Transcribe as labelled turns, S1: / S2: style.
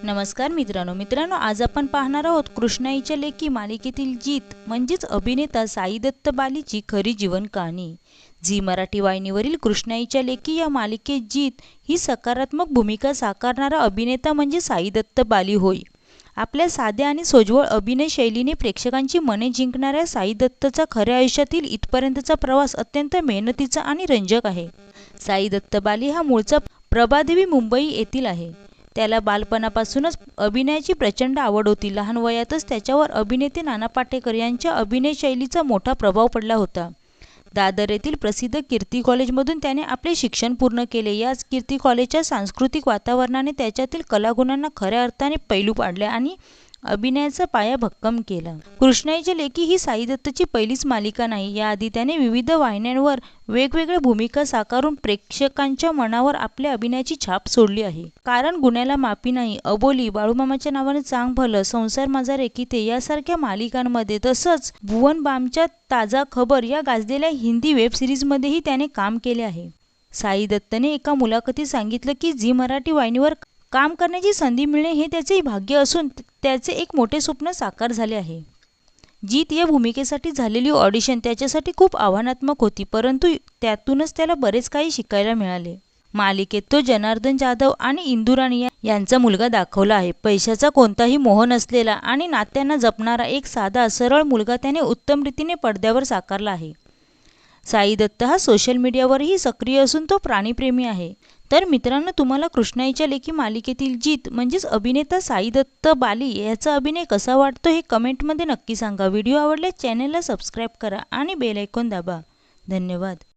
S1: नमस्कार मित्रांनो, आज आपण पाहणार आहोत कृष्णाईच्या लेकी मालिकेतील जीत म्हणजेच अभिनेता साई दत्त बालीची खरी जीवन कहाणी। झी मराठी वाहिनीवरील कृष्णाईच्या लेकी या मालिकेत जीत ही सकारात्मक भूमिका साकारणारा अभिनेता म्हणजे साई दत्त बाली होय। आपल्या साध्या आणि सोज्वळ अभिनय शैलीने प्रेक्षकांची मने जिंकणाऱ्या साई दत्तचा खऱ्या आयुष्यातील इथपर्यंतचा प्रवास अत्यंत मेहनतीचा आणि रंजक आहे। साई दत्त बाली हा मूळचा प्रभादेवी मुंबई येथील आहे। त्याला बालपणापासूनच अभिनयाची प्रचंड आवड होती। लहान वयातच त्याच्यावर अभिनेते नाना पाटेकर यांच्या अभिनय शैलीचा मोठा प्रभाव पडला होता। दादर येथील प्रसिद्ध कीर्ती कॉलेजमधून त्याने आपले शिक्षण पूर्ण केले। याच कीर्ती कॉलेजच्या सांस्कृतिक वातावरणाने त्याच्यातील कलागुणांना खऱ्या अर्थाने पैलू पाडले आणि अभिनयाचा पाया भक्कम केला। कृष्णाईच्या लेकी ही साई दत्तची पहिलीच मालिका नाही। याआधी त्याने विविध वाहिन्यांवर वेगवेगळ्या भूमिका साकारून प्रेक्षकांच्या मनावर आपल्या अभिनयाची छाप सोडली आहे। कारण गुन्ह्याला माफी नाही, अबोली, बाळूमामाच्या नावाने चांग भलं, संसार माझा रेकीते यासारख्या मालिकांमध्ये, तसंच भुवन बामच्या ताजा खबर या गाजलेल्या हिंदी वेब सिरीजमध्येही त्याने काम केले आहे। साई दत्तने एका मुलाखतीत सांगितलं की झी मराठी वाहिनीवर काम करण्याची संधी मिळणे हे त्याचे भाग्य असून त्याचे एक मोठे स्वप्न साकार झाले आहे। जीत या भूमिकेसाठी झालेली ऑडिशन त्याच्यासाठी खूप आव्हानात्मक होती, परंतु त्यातूनच त्याला बरेच काही शिकायला मिळाले। मालिकेत तो जनार्दन जाधव आणि इंदुराणी यांचा मुलगा दाखवला आहे। पैशाचा कोणताही मोह नसलेला आणि नात्यांना जपणारा एक साधा सरळ मुलगा त्याने उत्तम रीतीने पडद्यावर साकारला आहे। साई दत्त हा सोशल मीडियावरही सक्रिय असून तो प्राणीप्रेमी आहे। तर मित्रांनो, तुम्हाला कृष्णाईच्या लेकी मालिकेतील जीत म्हणजेच अभिनेता साई दत्त बाली याचा अभिनय कसा वाटतो हे कमेंटमध्ये नक्की सांगा। व्हिडिओ आवडल्यास चॅनलला सबस्क्राईब करा आणि बेल आयकॉन दाबा। धन्यवाद।